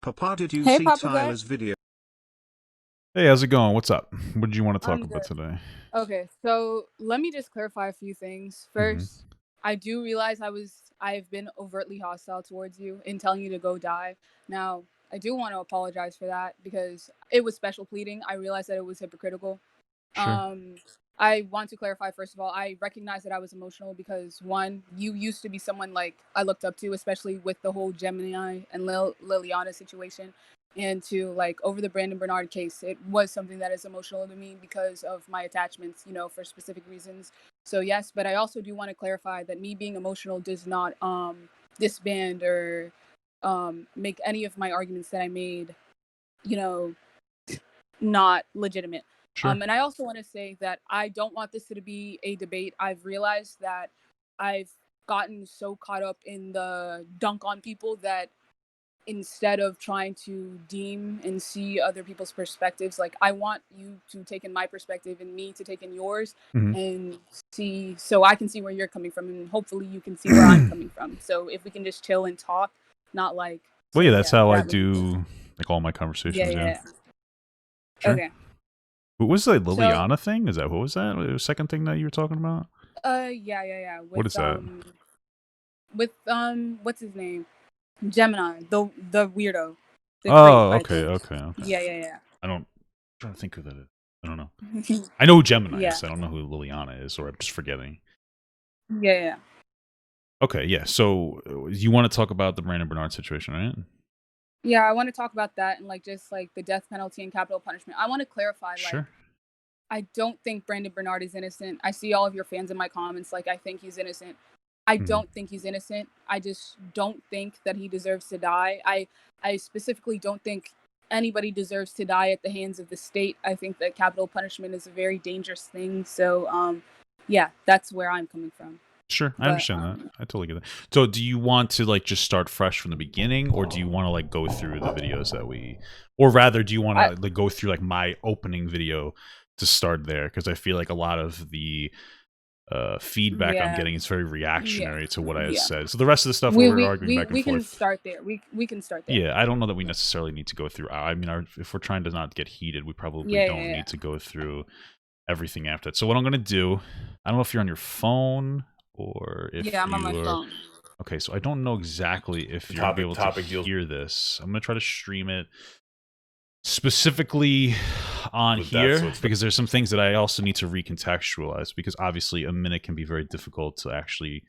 Papa, did you Hey, see Papa Gut. Tyler's video? Hey, how's it going? What's up? What did you want to talk I'm about good. today? Okay, so let me just clarify a few things. hmm First, I do realize I've been overtly hostile towards you in telling you to go die. Now, I do want to apologize for that because it was special pleading. I realized that it was hypocritical. Sure. Um, I want to clarify, first of all, I recognize that I was emotional because, one, you used to be someone like I looked up to, especially with the whole Gemini and Liliana situation. And two, like over the Brandon Bernard case, it was something that is emotional to me because of my attachments, for specific reasons. So, yes, but I also do want to clarify that me being emotional does not disband or make any of my arguments that I made, you know, not legitimate. Sure. And I also want to say that I don't want this to be a debate. I've realized that I've gotten so caught up in the dunk on people that instead of trying to deem and see other people's perspectives, like I want you to take in my perspective and me to take in yours hmm and see, so I can see where you're coming from and hopefully you can see where I'm coming from. So if we can just chill and talk, not like, Well, yeah, so that's yeah, how I that would be cool. do like all my Yeah, conversations. yeah, Yeah. yeah. Sure. Okay. What was the So Liliana thing? Is that what was that? The second thing that you were talking about? yeah. What is that? What's his name? Gemini, the weirdo, the creep, Oh, I okay, think. okay. Yeah. I don't. I'm trying to think who that is. I don't know. Yeah. I know who Gemini Yeah. is. I don't know who Liliana is, or I'm just forgetting. Yeah. Okay, yeah. So you want to talk about the Brandon Bernard situation, right? Yeah, I want to talk about that and like just like the death penalty and capital punishment. I want to clarify, like, Sure. I don't think Brandon Bernard is innocent. I see all of your fans in my comments, like, I think he's innocent. I hmm don't think he's innocent. I just don't think that he deserves to die. I specifically don't think anybody deserves to die at the hands of the state. I think that capital punishment is a very dangerous thing. So, yeah, that's where I'm coming from. Sure, I But understand that. I totally get that. So, do you want to like just start fresh from the beginning, or do you want to like go through the videos that we, or rather, do you want I to like go through like my opening video to start there? Because I feel like a lot of the feedback I'm yeah getting is very yeah reactionary to what I had yeah. said. So the rest of the stuff where We we're we arguing we back and we can forth, start there. We can start there. yeah, I don't know that we necessarily need to go through. I mean, if we're trying to not get heated, we probably don't Yeah. need to go through everything after that. So what I'm gonna do, I don't know if you're on your phone or Yeah, if I'm on my you're phone. okay. So I don't know exactly if you're gonna be able to hear this. I'm gonna try to stream it specifically on here because there's some things that I also need to recontextualize because obviously a minute can be very difficult to actually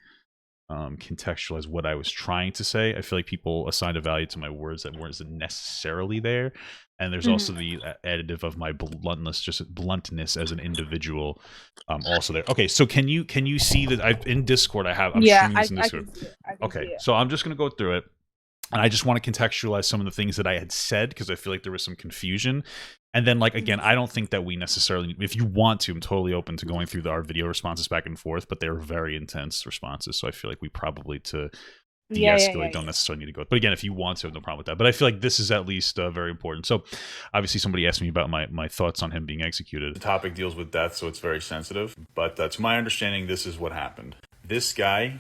contextualize what I was trying to say. I feel like people assigned a value to my words that weren't necessarily there, and there's also Mhm. the additive of my bluntness, just bluntness as an individual, also there. Okay, so can you see that I've in Discord? I'm Yeah, streaming this in I Discord. can see it. I can see Okay, it. so I'm just gonna go through it. And I just want to contextualize some of the things that I had said because I feel like there was some confusion. And then, like, again, I don't think that we necessarily, if you want to, I'm totally open to going through our video responses back and forth, but they're very intense responses. So I feel like we probably, to de-escalate, don't necessarily need to go. But again, if you want to, I have no problem with that. But I feel like this is at least very important. So obviously somebody asked me about my thoughts on him being executed. The topic deals with death, so it's very sensitive. But to my understanding, this is what happened. This guy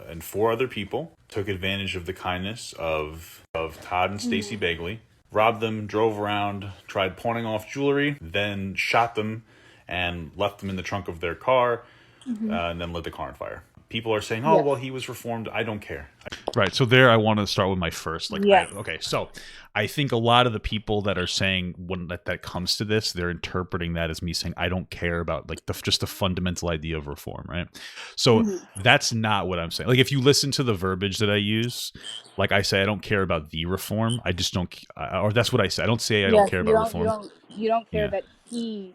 and four other people took advantage of the kindness of Todd and Stacy Bagley, robbed them, drove around, tried pawning off jewelry, then shot them and left them in the trunk of their car, and then lit the car on fire. People are saying, "Oh, Yeah. well, he was reformed." I don't care. Right. So there, I want to start with my first. Like, Yeah. okay. So I think a lot of the people that are saying when that comes to this, they're interpreting that as me saying I don't care about like just the fundamental idea of reform, right? So that's not what I'm saying. Like, if you listen to the verbiage that I use, like I say, I don't care about the reform. I just don't, or that's what I say. I don't say I don't Yes, care you about don't you reform. don't you don't care Yeah. that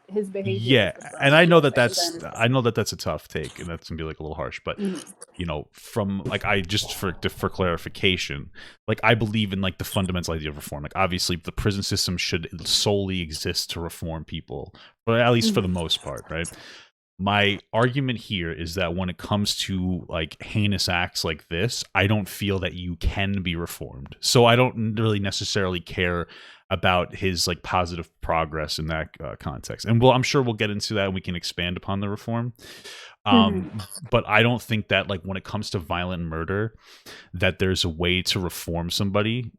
his behavior was Yeah, different. and I know Yes, that I think I understand. that's a tough take, and that's gonna be like a little harsh, but Mhm. you know, from like I just for clarification, like I believe in like the fundamental idea of reform. Like obviously, the prison system should solely exist to reform people, but at least for the most part, right? My argument here is that when it comes to like heinous acts like this, I don't feel that you can be reformed. So I don't really necessarily care about his like positive progress in that context. And I'm sure we'll get into that and we can expand upon the reform. But I don't think that like when it comes to violent murder, that there's a way to reform somebody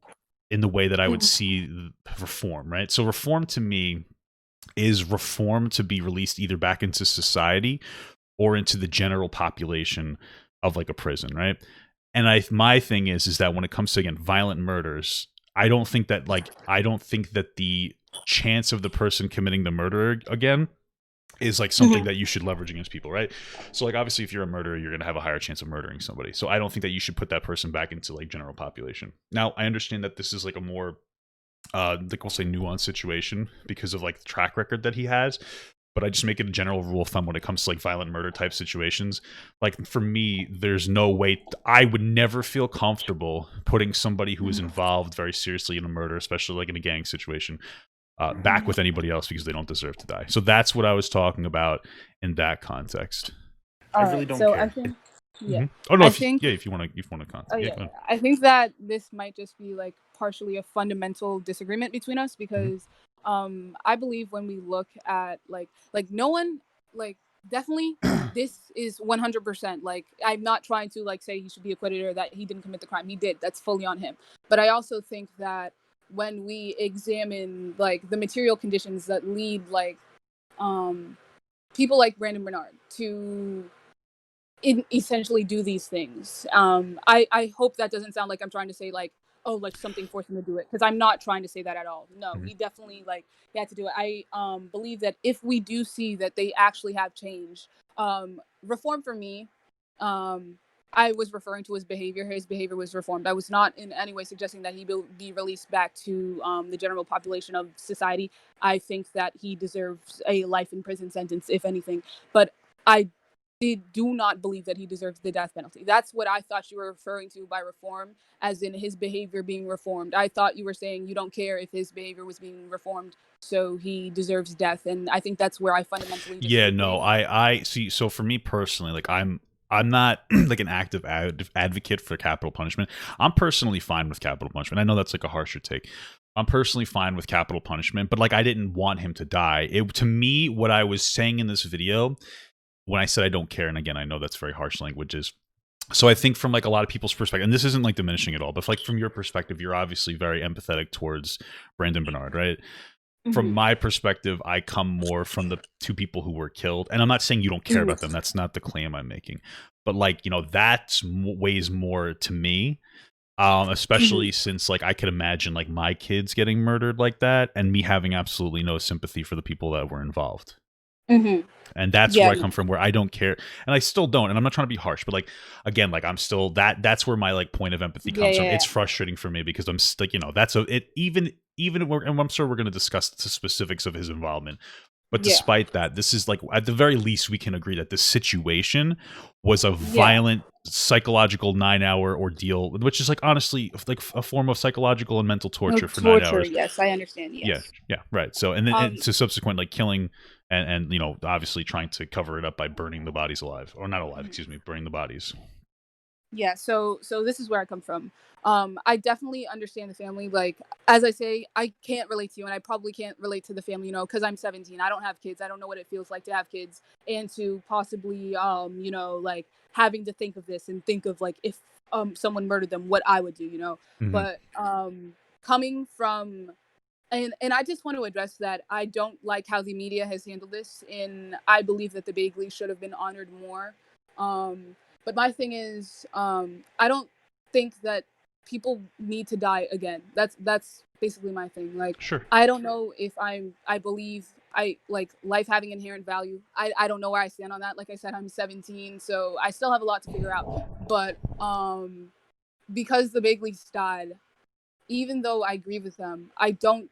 in the way that I would Mhm. see reform, right? So reform to me is reform to be released either back into society or into the general population of like a prison, right? And my thing is that when it comes to, again, violent murders, I don't think that the chance of the person committing the murder again is like something Mhm. that you should leverage against people, right? So like obviously if you're a murderer, you're going to have a higher chance of murdering somebody. So I don't think that you should put that person back into like general population. Now, I understand that this is like a more like we'll say nuanced situation because of like the track record that he has, but I just make it a general rule of thumb when it comes to like violent murder type situations. Like for me, there's no way I would never feel comfortable putting somebody who is involved very seriously in a murder, especially like in a gang situation, back with anybody else because they don't deserve to die. So that's what I was talking about in that context. I All really right. don't So I care. think, yeah, Oh no, I if you, think, yeah, if you want to contact, oh yeah, yeah, go yeah, ahead. I think that this might just be like partially a fundamental disagreement between us Mhm. because, I believe when we look at like no one like definitely this is 100% like I'm not trying to like say he should be acquitted or that he didn't commit the crime. He did. That's fully on him. But I also think that when we examine like the material conditions that lead like um people like Brandon Bernard to essentially do these things. I hope that doesn't sound like I'm trying to say like, oh, like something forced him to do it, because I'm not trying to say that at all. No, Mhm. he definitely like he had to do it. I believe that if we do see that they actually have changed, reform for me, um, I was referring to his behavior. His behavior was reformed. I was not in any way suggesting that he will be released back to the general population of society. I think that he deserves a life in prison sentence, if anything. But I do not believe that he deserves the death penalty. That's what I thought you were referring to by reform, as in his behavior being reformed. I thought you were saying you don't care if his behavior was being reformed, so he deserves death. And I think that's where I fundamentally Yeah, disagree with no, you. I see. So for me personally, like I'm not like an active advocate for capital punishment. I'm personally fine with capital punishment. I know that's like a harsher take. I'm personally fine with capital punishment, but like I didn't want him to die. It to me, what I was saying in this video when I said I don't care, and again, I know that's very harsh language, is so I think from like a lot of people's perspective, and this isn't like diminishing at all, but like from your perspective, you're obviously very empathetic towards Brandon Bernard, right? From Mm-hmm. my perspective, I come more from the two people who were killed, and I'm not saying you don't care about them. That's not the claim I'm making, but like that's weighs more to me, Mm-hmm. especially since like I could imagine like my kids getting murdered like that, and me having absolutely no sympathy for the people that were involved. Mm-hmm. And that's Yeah. where I come from, where I don't care, and I still don't. And I'm not trying to be harsh, but like again, like I'm still that's where my like point of empathy Yeah. comes from. Yeah. It's frustrating for me because I'm like that's it. Even and I'm sure we're going to discuss the specifics of his involvement. But Yeah. despite that, this is like at the very least we can agree that this situation was a Yeah. violent psychological 9 hour ordeal, which is like honestly like a form of psychological and mental No torture for nine torture. hours. Yes, I understand. Yeah, Yes. yeah, right. So and then Um. it's a subsequent like killing and obviously trying to cover it up by burning the bodies alive, or not alive, excuse me, burning the bodies. Yeah, so this is where I come from. I definitely understand the family. Like as I say, I can't relate to you, and I probably can't relate to the family, because I'm 17. I don't have kids. I don't know what it feels like to have kids, and to possibly, like having to think of this and think of like if someone murdered them, what I would do. Hmm. But coming from and I just want to address that I don't like how the media has handled this, and I believe that the Bagley should have been honored more. But my thing is, I don't think that people need to die again. That's basically my thing. Like, Sure. I don't know if I believe I like life having inherent value. I don't know where I stand on that. Like I said, I'm 17, so I still have a lot to figure out. But because the Bagleys died, even though I agree with them, I don't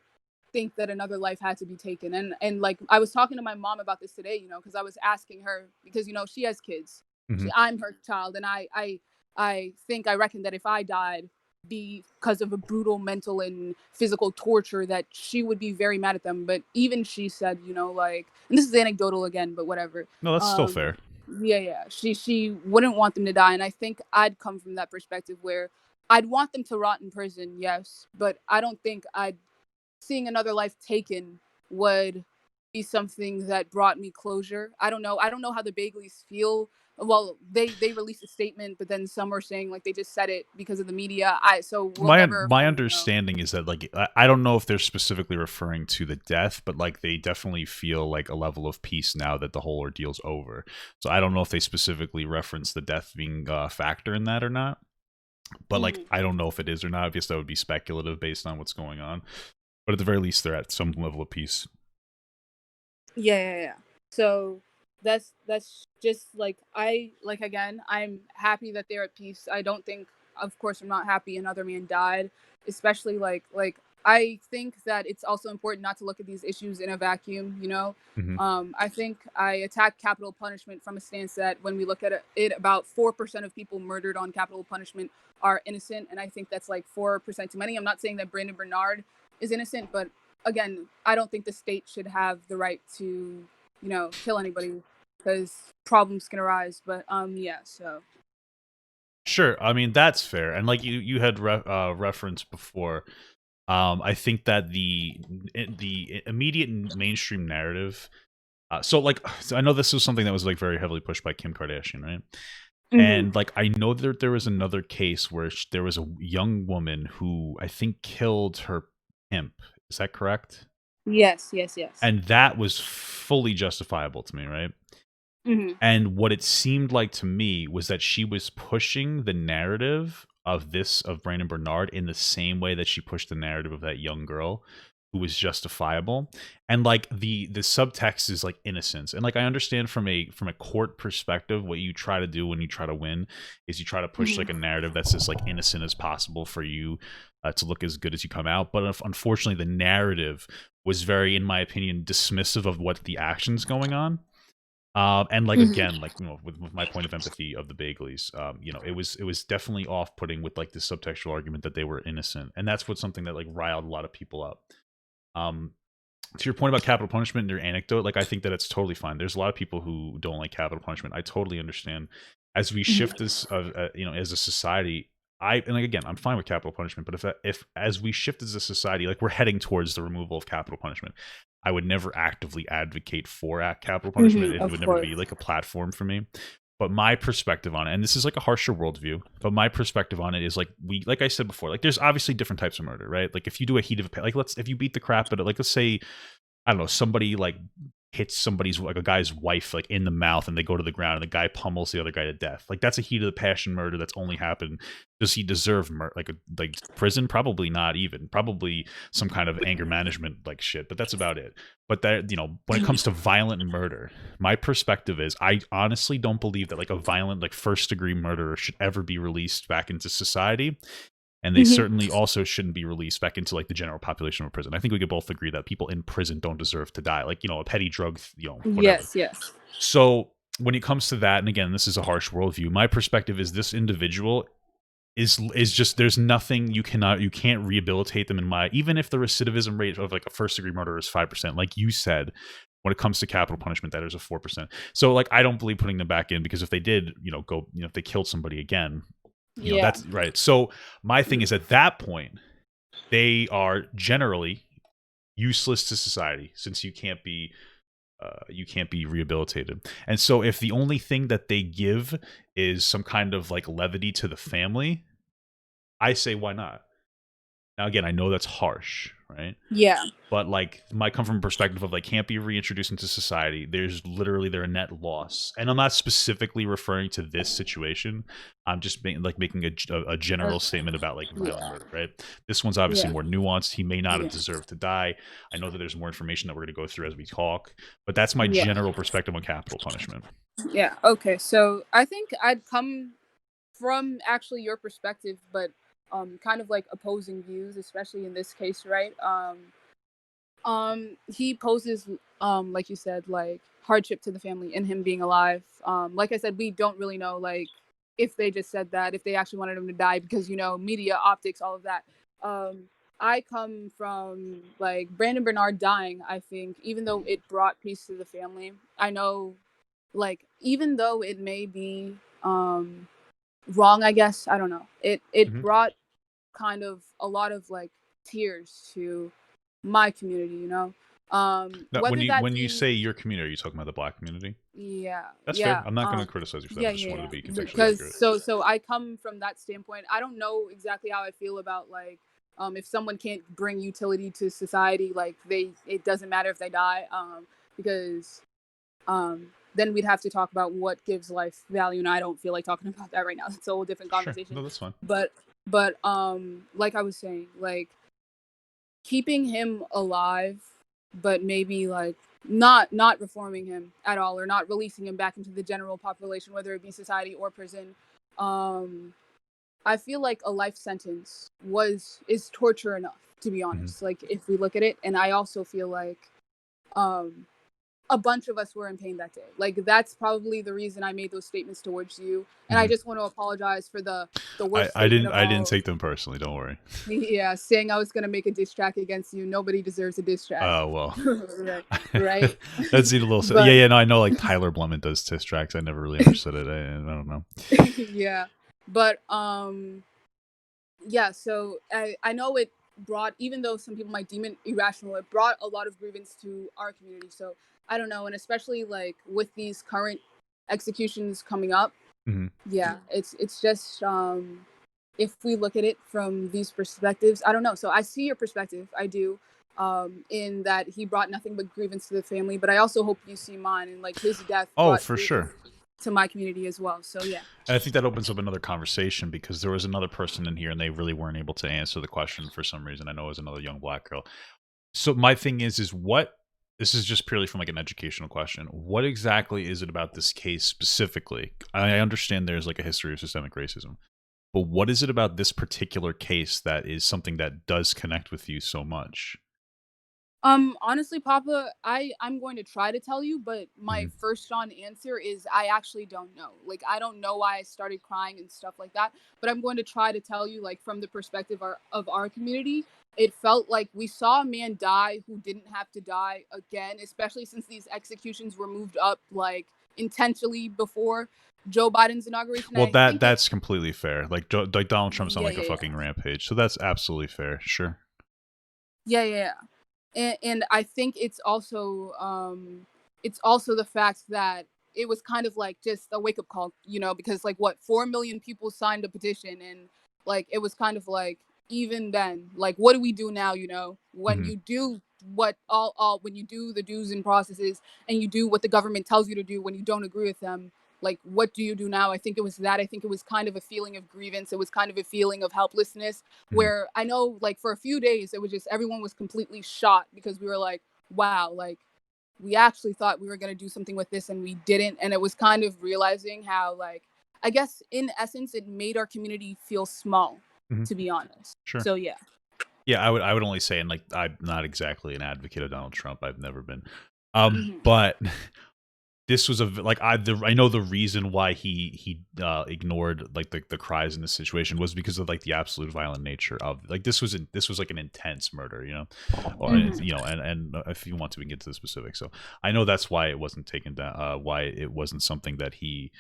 think that another life had to be taken. And like I was talking to my mom about this today, because I was asking her, because she has kids. Hmm. I'm her child, and I reckon that if I died because of a brutal mental and physical torture, that she would be very mad at them. But even she said, like, and this is anecdotal again, but whatever. No, that's still Um fair. yeah. She wouldn't want them to die, and I think I'd come from that perspective where I'd want them to rot in prison, yes, but I don't think I'd seeing another life taken would be something that brought me closure. I don't know. I don't know how the Bagleys feel well, they released a statement, but then some are saying like they just said it because of the media. So we'll My never my fully know. understanding is that like I don't know if they're specifically referring to the death, but like they definitely feel like a level of peace now that the whole ordeal's over. So I don't know if they specifically reference the death being a factor in that or not. But like I don't know if it is or not. I guess that would be speculative based on what's going on. But at the very least, they're at some level of peace. Yeah. So that's just like again, I'm happy that they're at peace. I don't think, of course, I'm not happy another man died, especially I think that it's also important not to look at these issues in a vacuum, you know. Mm-hmm. I think I attack capital punishment from a stance that when we look at it, about 4% of people murdered on capital punishment are innocent, and I think that's like 4% too many. I'm not saying that Brandon Bernard is innocent, but again, I don't think the state should have the right to, kill anybody because problems can arise. But yeah. So Sure, I mean that's fair, and like you had referenced before, I think that the immediate mainstream narrative. So I know this was something that was like very heavily pushed by Kim Kardashian, right? And like I know that there was another case where there was a young woman who I think killed her pimp. Is that correct? yes. And that was fully justifiable to me, right? hmm And what it seemed like to me was that she was pushing the narrative of Brandon Bernard in the same way that she pushed the narrative of that young girl who was justifiable. And like the subtext is like innocence. And like I understand from a court perspective, what you try to do when you try to win is you try to push like a narrative that's as like innocent as possible for you to look as good as you come out. But unfortunately, the narrative was very, in my opinion, dismissive of what the action's going on. And like again, like with my point of empathy of the Bagleys, it was definitely off putting with like this subtextual argument that they were innocent, and that's what something that like riled a lot of people up. Um, to your point about capital punishment and your anecdote, like I think that it's totally fine. There's a lot of people who don't like capital punishment. I totally understand. As we shift this, as a society, and like again, I'm fine with capital punishment. But if as we shift as a society, like we're heading towards the removal of capital punishment, I would never actively advocate for capital punishment. It Of would never course. be like a platform for me. But my perspective on it, and this is like a harsher worldview, but my perspective on it is like I said before, like there's obviously different types of murder, right? Like if you do a heat of like if you beat the crap out of, like let's say, I don't know, somebody like hits somebody's like a guy's wife like in the mouth and they go to the ground and the guy pummels the other guy to death. Like that's a heat of the passion murder that's only happened. Does he deserve like prison? Probably not even. Probably some kind of anger management like shit, but that's about it. But that, when it comes to violent murder, my perspective is I honestly don't believe that like a violent like first degree murderer should ever be released back into society, and they certainly also shouldn't be released back into like the general population of a prison. I think we could both agree that people in prison don't deserve to die, like a petty drug, whatever. Yes. So when it comes to that, and again, this is a harsh worldview, my perspective is this individual is just, there's nothing you can't rehabilitate them even if the recidivism rate of like a first degree murder is 5%, like you said. When it comes to capital punishment, that is a 4%. So like I don't believe putting them back in, because if they did, if they killed somebody again, that's right. So my thing is, at that point, they are generally useless to society, since you can't be rehabilitated. And so if the only thing that they give is some kind of like levity to the family, I say why not? Now again, I know that's harsh, right? Yeah. But like might come from a perspective of like can't be reintroduced into society. There's literally their net loss, and I'm not specifically referring to this situation. I'm just making a general statement about like violent murder, right? This one's obviously more nuanced. He may not have deserved to die. I know that there's more information that we're going to go through as we talk, but that's my general perspective on capital punishment. Yeah. Okay. So I think I'd come from actually your perspective, but kind of like opposing views, especially in this case, right? He poses, like you said, like hardship to the family in him being alive. Like I said, we don't really know, like, if they just said that, if they actually wanted him to die, because media, optics, all of that. I come from like Brandon Bernard dying. I think even though it brought peace to the family, I know, like, even though it may be wrong, I guess, I don't know. It brought kind of a lot of like tears to my community, Now, Whether that when you be, say your community, are you talking about the Black community? yeah, That's fair. yeah, I'm not going to criticize you for that. yeah, I just yeah, wanted to yeah. be contextually Because accurate. so I come from that standpoint. I don't know exactly how I feel about like if someone can't bring utility to society, like it doesn't matter if they die, because then we'd have to talk about what gives life value, and I don't feel like talking about that right now. It's a whole different Sure. conversation. No, that's fine. But like I was saying, like keeping him alive, but maybe like not reforming him at all, or not releasing him back into the general population, whether it be society or prison. um I feel like a life sentence is torture enough, to be Mhm. honest, like if we look at it. And I also feel like um a bunch of us were in pain that day. Like that's probably the reason I made those statements towards you. And I Mhm. just want to apologize for the worst statement I of didn't all. take them personally. Don't worry. Yeah, saying I was gonna make a diss track against you. Nobody deserves a diss track. Oh well. Right, right. That seemed a little. Yeah, But yeah. No, I know. Like Tyler Blument does diss tracks. I never really understood it. I don't know. yeah, but yeah. So I know it brought, even though some people might deem it irrational, it brought a lot of grievance to our community. So I don't know, and especially like with these current executions coming up, Hmm. yeah, it's just if we look at it from these perspectives, I don't know. So I see your perspective, I do, in that he brought nothing but grievance to the family. But I also hope you see mine, and like his death Oh, brought for grievance sure. to my community as well. So yeah. And I think that opens up another conversation because there was another person in here and they really weren't able to answer the question for some reason. I know it was another young black girl. So my thing is what this is just purely from like an educational question. What exactly is it about this case specifically? I understand there's like a history of systemic racism, but what is it about this particular case that is something that does connect with you so much? Honestly, Papa, I'm going to try to tell you, but my Hmm. first on answer is I actually don't know. Like I don't know why I started crying and stuff like that, but I'm going to try to tell you like from the perspective of our community. It felt like we saw a man die who didn't have to die again, especially since these executions were moved up like intentionally before Joe Biden's inauguration. Well, And I think it, that's completely fair. Like Donald Trump's on yeah, like a yeah, yeah. fucking rampage, so that's absolutely fair. Sure. Yeah, yeah, yeah. And I think it's also the fact that it was kind of like just a wake up call, because like what 4 million people signed a petition, and like it was kind of like even then, like what do we do now? When Hmm. you do what all when you do the do's and processes, and you do what the government tells you to do when you don't agree with them, like what do you do now? I think it was that. I think it was kind of a feeling of grievance. It was kind of a feeling of helplessness, Hmm. where I know like for a few days it was just everyone was completely shot because we were like, wow, like we actually thought we were going to do something with this and we didn't. And it was kind of realizing how, like, I guess in essence it made our community feel small, Hmm. to be honest. Sure. So yeah. Yeah, I would only say, and like I'm not exactly an advocate of Donald Trump. I've never been. Hmm. But this was like I know the reason why he ignored like the cries in this situation was because of like the absolute violent nature of like this was like an intense murder, or Hmm. and if you want to we can get to the specifics. So I know that's why it wasn't taken down, why it wasn't something that he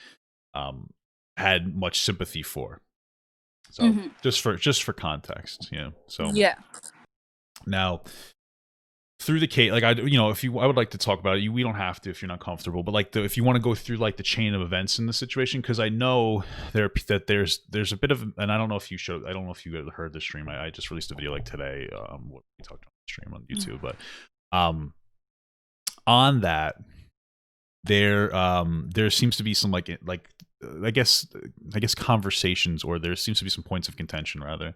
um had much sympathy for. So Hmm. just for context, So Yeah. now through the case, like if you I would like to talk about it. We don't have to if you're not comfortable, but like if you want to go through like the chain of events in the situation, because I know there's a bit of, and I don't know if you heard the stream. I just released a video like today. What we talked on the stream on YouTube, but um on that there seems to be some like I guess conversations, or there seems to be some points of contention rather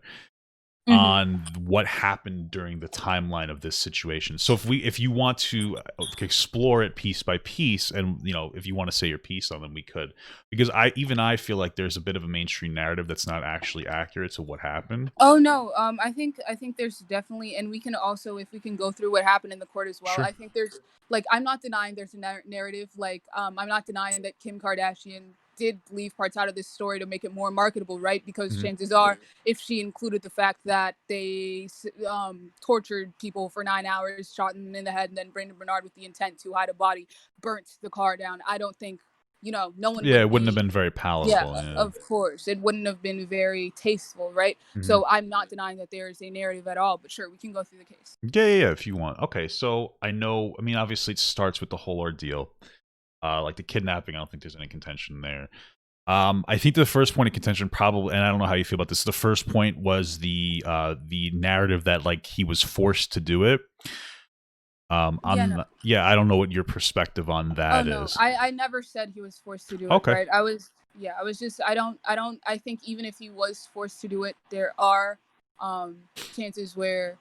Hmm. on what happened during the timeline of this situation. So if you want to explore it piece by piece, and if you want to say your piece on them, we could, because I feel like there's a bit of a mainstream narrative that's not actually accurate to what happened. Oh no, I think there's definitely, and we can also, if we can go through what happened in the court as well. Sure. I think there's like, I'm not denying there's a narrative. Like, I'm not denying that Kim Kardashian did leave parts out of this story to make it more marketable, right? Because Hmm. chances are, if she included the fact that they tortured people for 9 hours, shot them in the head, and then Brandon Bernard, with the intent to hide a body, burnt the car down, I don't think no one Yeah, would it wouldn't have be. been very Yeah, palatable. Yeah. of course. It wouldn't have been very tasteful, right? Mhm. So I'm not denying that there is a narrative at all, but sure, we can go through the case. Yeah, if you want. Okay, so I know. I mean, obviously, it starts with the whole ordeal, like the kidnapping. I don't think there's any contention there. I think the first point of contention probably, and I don't know how you feel about this. The first point was the narrative that like he was forced to do it. Yeah, no. I don't know what your perspective on Oh that no, is. I never said he was forced to do it, Okay, right? I was just, I think even if he was forced to do it, there are um chances where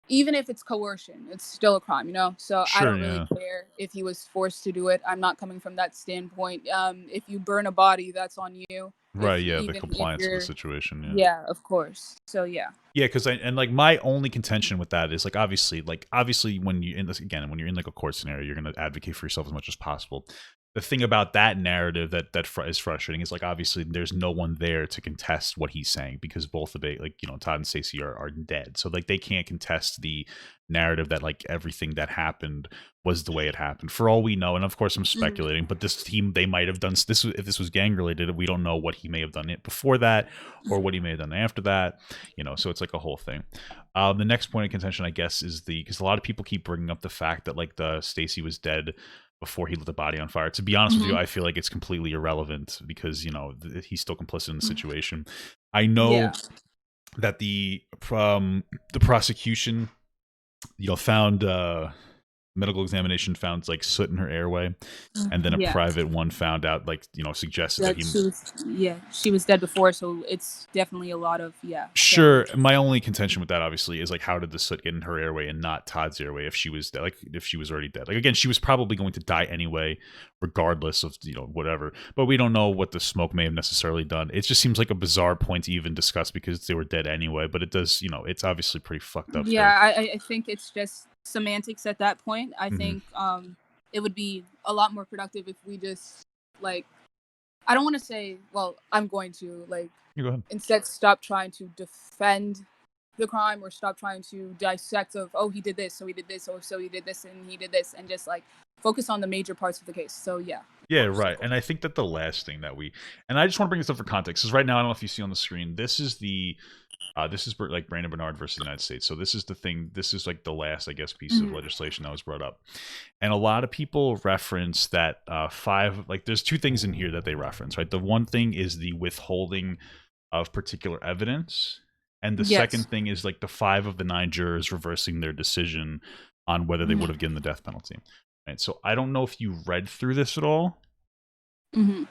even if it's coercion, it's still a crime, So I sure, don't really yeah, care if he was forced to do it. I'm not coming from that standpoint. If you burn a body, that's on you. right, If yeah, the even if compliance of the you're, situation, yeah. yeah, of course. So yeah. Yeah, because like my only contention with that is like obviously when you in this again when you're in like a court scenario, you're going to advocate for yourself as much as possible. The thing about that narrative that is frustrating is like obviously there's no one there to contest what he's saying because both of it, like Todd and Stacey are dead, so like they can't contest the narrative that like everything that happened was the way it happened. For all we know, and of course I'm Mhm. speculating, but this team they might have done this if this was gang related. We don't know what he may have done it before that or what he may have done after that. So it's like a whole thing. The next point of contention, I guess, is because a lot of people keep bringing up the fact that like the Stacy was dead before he lit the body on fire. To be honest with you, Mhm. I feel like it's completely irrelevant because he's still complicit in the situation. I know Yeah. that the prosecution found medical examination found like soot in her airway, and then a Yeah. private one found out like suggested that That he. she was dead before, so it's definitely a lot of Sure. speculation. My only contention with that, obviously, is like, how did the soot get in her airway and not Todd's airway if she was dead? Like, if she was already dead. Like, again, she was probably going to die anyway, regardless of whatever. But we don't know what the smoke may have necessarily done. It just seems like a bizarre point to even discuss because they were dead anyway. But it does, it's obviously pretty fucked up. Yeah, There. I think it's just semantics at that point. I Hmm. think it would be a lot more productive if we just like I don't want to say, well, I'm going to like You go ahead. instead stop trying to defend the crime or stop trying to dissect of, oh, he did this, so he did this, or so he did this and he did this, and just like focus on the major parts of the case. So yeah, of Yeah, course. right. And I think that the last thing that and I just want to bring this up for context, because right now I don't know if you see on the screen, this is like Brandon Bernard versus the United States. So this is the thing. This is like the last, I guess, piece of Mhm. legislation that was brought up, and a lot of people reference that five. Like, there's two things in here that they reference. Right, the one thing is the withholding of particular evidence, and the Yes. second thing is like the 5 of the 9 jurors reversing their decision on whether they would Hmm. have given the death penalty. Right. So I don't know if you read through this at all. Hmm.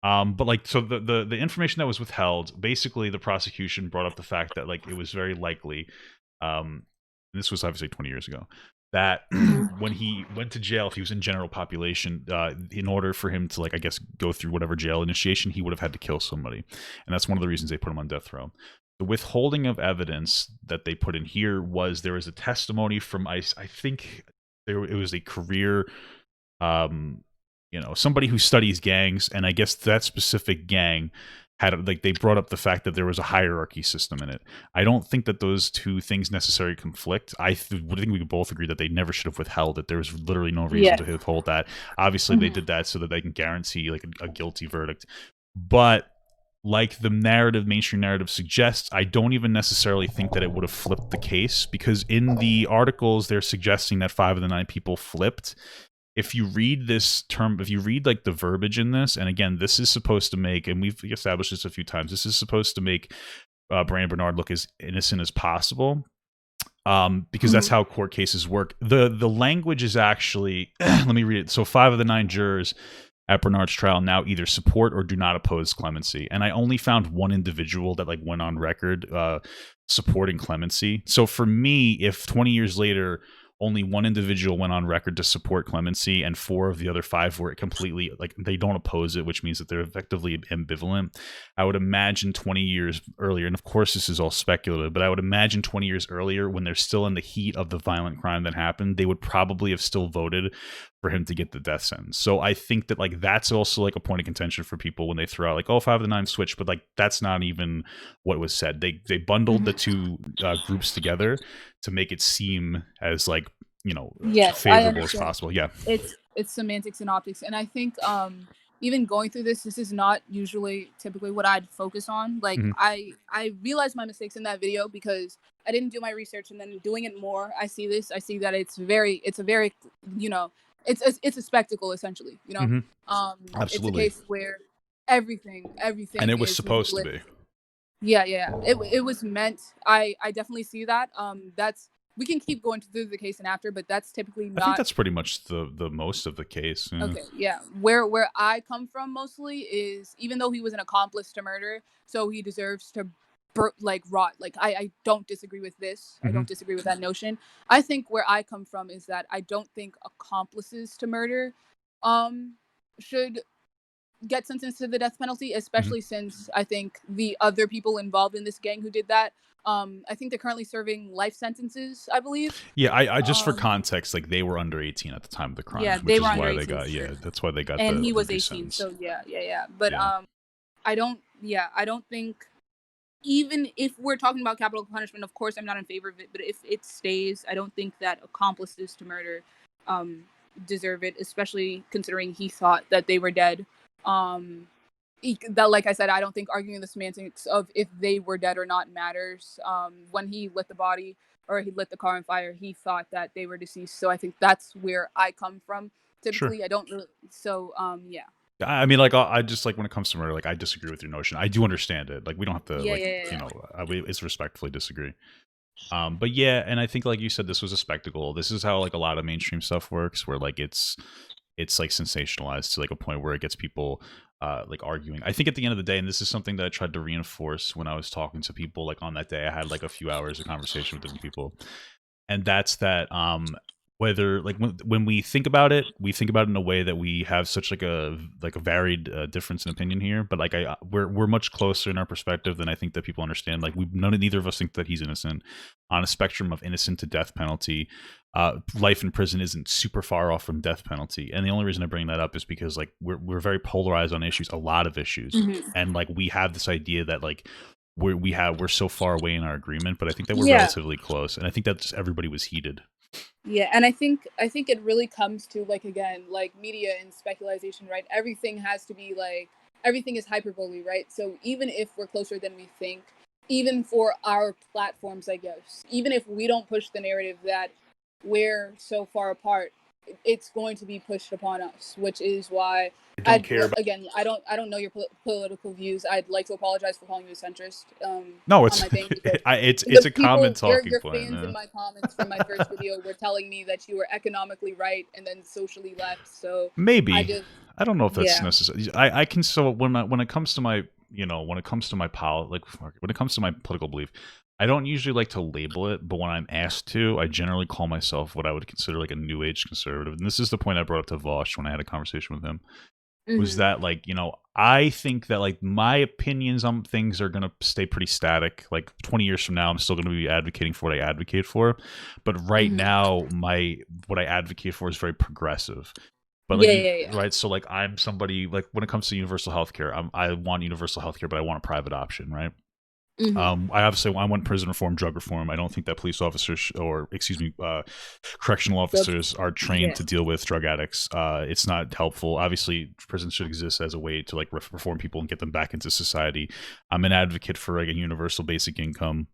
But like, so the information that was withheld, basically, the prosecution brought up the fact that like it was very likely, and this was obviously 20 years ago, that Hmm. when he went to jail, if he was in general population, in order for him to like, I guess, go through whatever jail initiation, he would have had to kill somebody, and that's one of the reasons they put him on death row. The withholding of evidence that they put in here was there was a testimony from I think it was a career um somebody who studies gangs, and I guess that specific gang had like they brought up the fact that there was a hierarchy system in it. I don't think that those two things necessarily conflict. Would think we could both agree that they never should have withheld it. There was literally no reason Yeah. to withhold that. Obviously they Hmm. did that so that they can guarantee like a guilty verdict, but like the mainstream narrative suggests, I don't even necessarily think that it would have flipped the case, because in the articles they're suggesting that 5 of the 9 people flipped. If you read if you read like the verbiage in this, and again, this is supposed to make, and we've established this a few times, this is supposed to make Brandon Bernard look as innocent as possible, because that's Hmm. how court cases work. The language is actually, let me read it. So 5 of the 9 jurors at Bernard's trial now either support or do not oppose clemency, and I only found one individual that like went on record supporting clemency. So for me, if 20 years later only one individual went on record to support clemency and 4 of the other 5 were completely like they don't oppose it, which means that they're effectively ambivalent, I would imagine 20 years earlier, and of course this is all speculative, but I would imagine 20 years earlier, when they're still in the heat of the violent crime that happened, they would probably have still voted for him to get the death sentence. So I think that like that's also like a point of contention for people when they throw out like, oh, 5 of the 9 switch, but like that's not even what was said. They bundled the Hmm. two groups together to make it seem as like Yes, I favorable as understand. possible. Yeah. It's semantics and optics, and I think even going through this is not usually typically what I'd focus on. Like Mhm. I realized my mistakes in that video because I didn't do my research, and then doing it more, I see that it's a very, you know, it's a spectacle essentially, you know. Mhm. It's a Absolutely. case where And everything it was is supposed to manipulated. be. Yeah. It was meant. I definitely see that. That's we can keep going through the case and after, but that's typically I think not that's pretty much the most of the case. Yeah. okay. Yeah. Where I come from mostly is even though he was an accomplice to murder, so he deserves to like rot. Like I don't disagree with this. I Mhm. don't disagree with that notion. I think where I come from is that I don't think accomplices to murder um should get sentenced to the death penalty, Mhm. especially since I think the other people involved in this gang who did that, I think they're currently serving life sentences, I believe. Yeah, I just for Um, context, like they were under 18 at the time of the crime, yeah, which they were is under why they 18 got for sure, that's why they got and the he was reduced 18. sentence. So yeah. But Yeah. I don't think even if we're talking about capital punishment, of course I'm not in favor of it. But if it stays, I don't think that accomplices to murder um, deserve it, especially considering he thought that they were dead. Um, that like I said, I don't think arguing the semantics of if they were dead or not matters. When he lit the body or he lit the car on fire, he thought that they were deceased. So I think that's where I come from. Sure. Typically, I don't really. So yeah. I mean, like, I just like when it comes to murder, like, I disagree with your notion. I do understand it. Like, we don't have to, like, Yeah. it's respectfully disagree. But yeah, and I think, like you said, this was a spectacle. This is how like a lot of mainstream stuff works, where like it's like sensationalized to like a point where it gets people like arguing. I think at the end of the day, and this is something that I tried to reinforce when I was talking to people, like on that day, I had like a few hours of conversation with different people, and that's that whether like when we think about it, we think about it in a way that we have such like a varied difference in opinion here, but like we're much closer in our perspective than I think that people understand. Like neither of us think that he's innocent. On a spectrum of innocent to death penalty, life in prison isn't super far off from death penalty. And the only reason I bring that up is because like we're very polarized on issues, a lot of issues, Hmm. and like we have this idea that like we're so far away in our agreement, but I think that we're Yeah. relatively close, and I think that just everybody was heated. Yeah, and I think it really comes to like again, like media and speculation, right? Everything has to be like everything is hyperbole, right? So even if we're closer than we think, even for our platforms, I guess, even if we don't push the narrative that we're so far apart, it's going to be pushed upon us, which is why I don't care about. again, I don't know your political views. I'd like to apologize for calling you a centrist No, on it's my thing because it's a common talking your point. fans in my comments from my first video were telling me that you were economically right and then socially left. So I Maybe, just I don't know if that's yeah. necessary. I can, so when it comes to my when it comes to my like when it comes to my political belief, I don't usually like to label it, but when I'm asked to, I generally call myself what I would consider like a new age conservative. And this is the point I brought up to Vosh when I had a conversation with him, was Hmm. that like I think that like my opinions on things are going to stay pretty static. Like 20 years from now I'm still going to be advocating for what I advocate for, but right Hmm. now my what I advocate for is very progressive. But like Yeah. right, so like I'm somebody, like when it comes to universal healthcare, I want universal healthcare, but I want a private option, right? Hmm. I want prison reform, drug reform. I don't think that police officers or excuse me, correctional officers are trained Yeah. to deal with drug addicts. It's not helpful. Obviously, prisons should exist as a way to like reform people and get them back into society. I'm an advocate for like a universal basic income.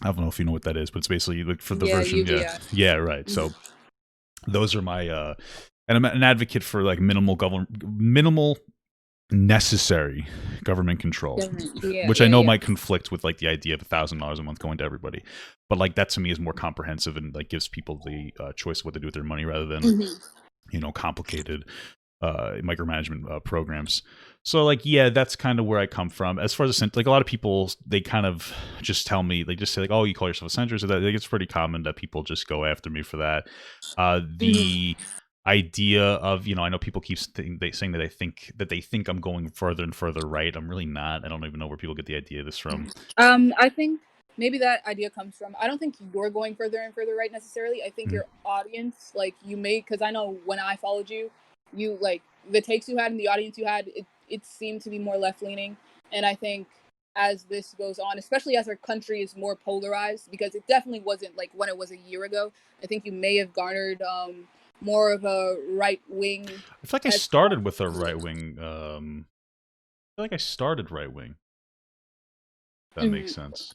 I don't know if you know what that is, but it's basically like for the Yeah. version. Yeah, UBS. yeah, right. So those are my and I'm an advocate for like minimal necessary government control, which I know Yeah. might conflict with like the idea of $1,000 a month going to everybody, but like that to me is more comprehensive and like gives people the choice of what to do with their money rather than Hmm. complicated micromanagement programs. So like yeah, that's kind of where I come from. As far as like a lot of people, they kind of just tell me, they just say like, oh, you call yourself a centrist. That like, it's pretty common that people just go after me for that. Hmm. The idea of I know people keep saying that they think I'm going further and further right. I'm really not. I don't even know where people get the idea of this from. I think maybe that idea comes from. I don't think you're going further and further right necessarily. I think Mhm. your audience, like you may, because I know when I followed you, you like the takes you had and the audience you had, it seemed to be more left leaning. And I think as this goes on, especially as our country is more polarized, because it definitely wasn't like when it was a year ago. I think you may have garnered more of a right wing. I feel like I started with a right wing. I feel like I started right wing. That makes sense.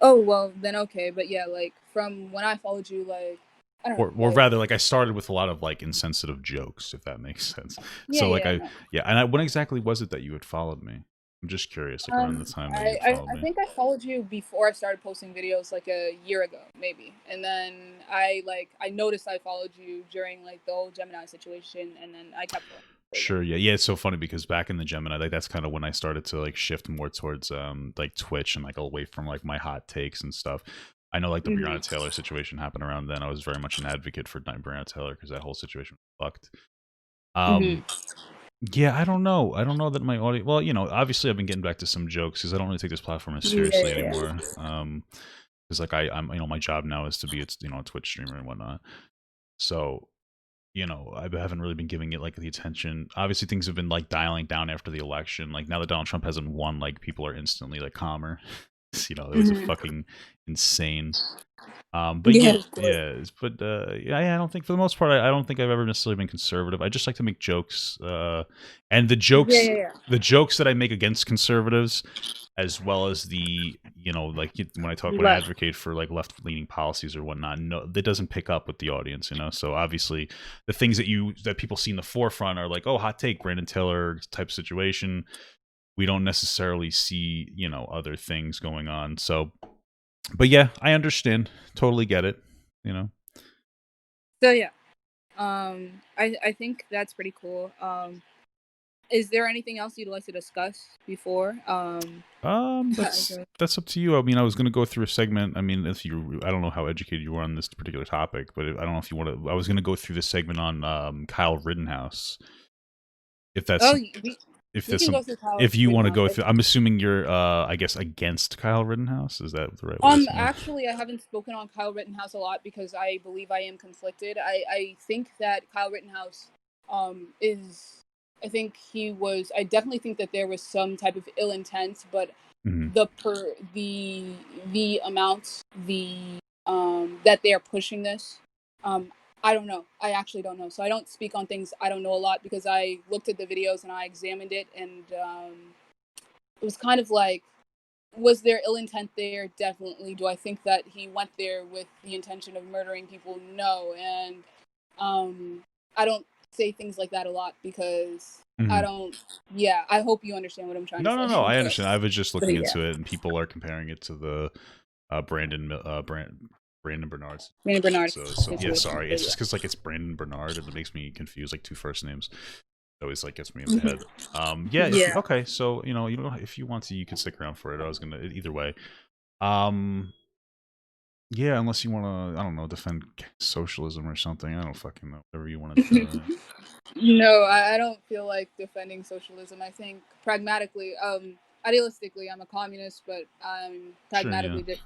Oh well, then okay, but yeah, like from when I followed you, like I don't know, Or like, rather, like I started with a lot of like insensitive jokes, if that makes sense. yeah, So like yeah, no. and when exactly was it that you had followed me? I'm just curious, like around the time that you had followed I me. think I followed you before I started posting videos like a year ago, maybe. And then I noticed I followed you during like the whole Gemini situation, and then I kept following. Sure, yeah. It's so funny because back in the Gemini, like that's kind of when I started to like shift more towards like Twitch and like away from like my hot takes and stuff. I know like the Breonna Taylor situation happened around then. I was very much an advocate for Breonna Taylor because that whole situation was fucked. Yeah, I don't know. I don't know that my audience. Well, obviously I've been getting back to some jokes because I don't really take this platform as seriously anymore. Because like I'm, my job now is to be, a Twitch streamer and whatnot. So, I haven't really been giving it like the attention. Obviously, things have been like dialing down after the election. Like now that Donald Trump hasn't won, like people are instantly like calmer. It was a fucking insane. But yeah, I don't think for the most part, I don't think I've ever necessarily been conservative. I just like to make jokes, and the jokes that I make against conservatives, as well as the when I advocate for like left leaning policies or whatnot, no, that doesn't pick up with the audience, So obviously, the things that people see in the forefront are like, oh, hot take, Brandon Taylor type situation. We don't necessarily see other things going on, so. But yeah, I understand. Totally get it. So yeah, I think that's pretty cool. Is there anything else you'd like to discuss before? That's up to you. I mean, I was going to go through a segment. I mean, I don't know how educated you are on this particular topic, but I don't know if you want to. I was going to go through this segment on Kyle Rittenhouse. If that's if you want to go through, I'm assuming you're, I guess, against Kyle Rittenhouse. Is that the right way? Actually, I haven't spoken on Kyle Rittenhouse a lot because I believe I am conflicted. I think that Kyle Rittenhouse, is, I think he was. I definitely think that there was some type of ill intent, but the amount that they are pushing this, I don't know. I actually don't know. So I don't speak on things I don't know a lot because I looked at the videos and I examined it, and it was kind of like, was there ill intent there? Definitely. Do I think that he went there with the intention of murdering people? No. And I don't say things like that a lot because I don't. Yeah, I hope you understand what I'm trying to say. No, I understand. I was just looking into it, and people are comparing it to the Brandon Bernard's. Brandon Bernard. So yeah, sorry. It's just because like it's Brandon Bernard, and it makes me confused, like two first names. It always like gets me in the head. Okay, so if you want to, you can stick around for it. I was gonna either way. Yeah, unless you want to, I don't know, defend socialism or something. I don't fucking know. Whatever you want to do. No, I don't feel like defending socialism. I think pragmatically, idealistically, I'm a communist, but I'm pragmatically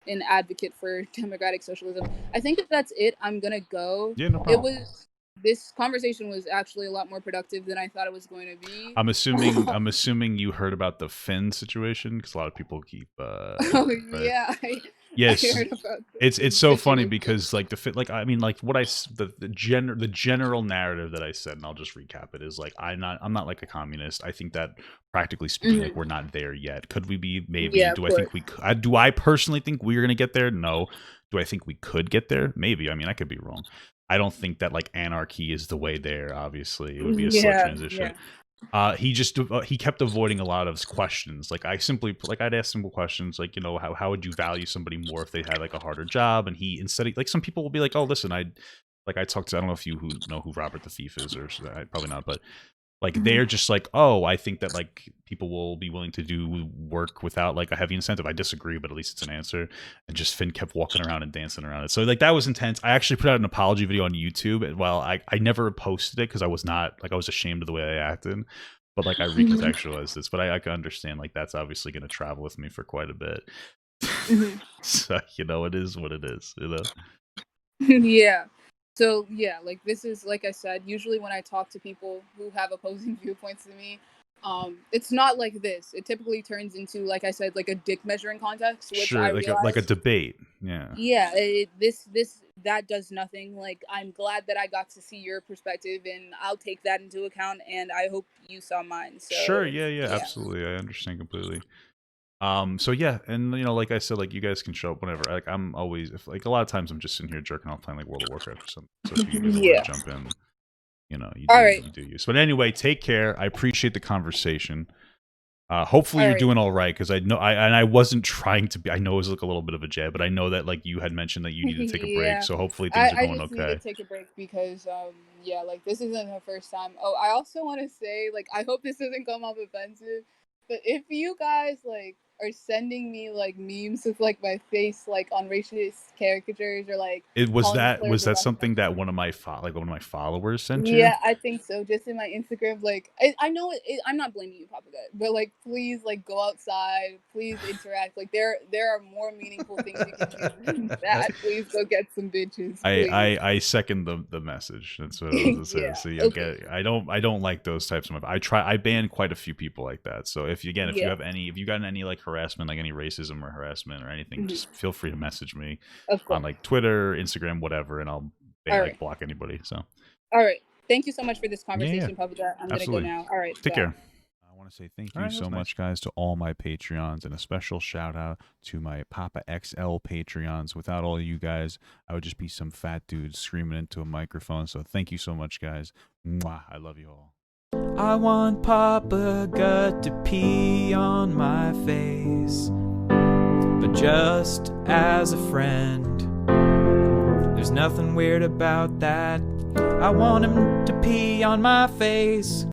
an advocate for democratic socialism. I think if that's it, I'm gonna go. Yeah, no problem. This conversation was actually a lot more productive than I thought it was going to be. I'm assuming you heard about the Finn situation because a lot of people keep. Yeah. Yes, it's so funny because like I mean like what the general narrative that I said, and I'll just recap it, is like I'm not like a communist. I think that practically speaking, like we're not there yet. Could we be? Maybe. Yeah, do I think we could? Do I personally think we're gonna get there? No. Do I think we could get there? Maybe. I mean, I could be wrong. I don't think that like anarchy is the way there. Obviously, it would be a slow transition. Yeah. He kept avoiding a lot of questions. Like I'd ask simple questions like, how would you value somebody more if they had like a harder job? And he, instead of like, some people will be like, oh, listen, I talked to, I don't know if you know who Robert the Thief is, or probably not, but like they're just like, oh, I think that like people will be willing to do work without like a heavy incentive. I disagree, but at least it's an answer. And just Finn kept walking around and dancing around it. So like that was intense. I actually put out an apology video on YouTube. And while I never posted it because I was ashamed of the way I acted. But like I recontextualized this. But I can understand like that's obviously going to travel with me for quite a bit. So it is what it is. Yeah. So yeah, like this is, like I said, usually when I talk to people who have opposing viewpoints to me, it's not like this. It typically turns into, like I said, like a dick measuring contest, which sure, like a debate. Yeah. Yeah, this that does nothing. Like, I'm glad that I got to see your perspective, and I'll take that into account, and I hope you saw mine. Sure, So yeah, yeah. absolutely. I understand completely. So yeah, and like I said, like you guys can show up whenever. Like I'm always, if like a lot of times I'm just sitting here jerking off playing like World of Warcraft or something. So if you ever want Yeah. to jump in, you All do right. you do use. But anyway, take care. I appreciate the conversation. Hopefully All you're right. doing all right, because I wasn't trying to be. I know it was like a little bit of a jab, but I know that like you had mentioned that you need to take a break. Yeah. So hopefully things are I going just need to okay. take a break because yeah, like this isn't the first time. Oh, I also want to say, like, I hope this doesn't come off offensive, but if you guys like are sending me like memes with like my face like on racist caricatures, or like It was calling that players was a that white something that supremacist. one of my followers sent you? Yeah, I think so. Just in my Instagram, like I know I'm not blaming you, Papa God, but like please, like go outside, please interact. Like there are more meaningful things you can do than that. Please go get some bitches, please. I second the message. That's what I was to say. Yeah. So you'll Okay. get. I don't like those types of. I ban quite a few people like that. So if you Yeah. if you got any like harassment, like any racism or harassment or anything, Mhm. just feel free to message me Of on course. like Twitter, Instagram, whatever, and I'll All right. block anybody. So All right. Thank you so much for this yeah, conversation, Papa God. I'm gonna go absolutely. now. All right. Take Bye. care. I want to say thank you so much, guys, to all my Patreons, and a special shout out to my Papa XL Patreons. Without all you guys, I would just be some fat dude screaming into a microphone. So thank you so much, guys. Mwah. I love you all. I want Papa Gut to pee on my face, but just as a friend. There's nothing weird about that. I want him to pee on my face.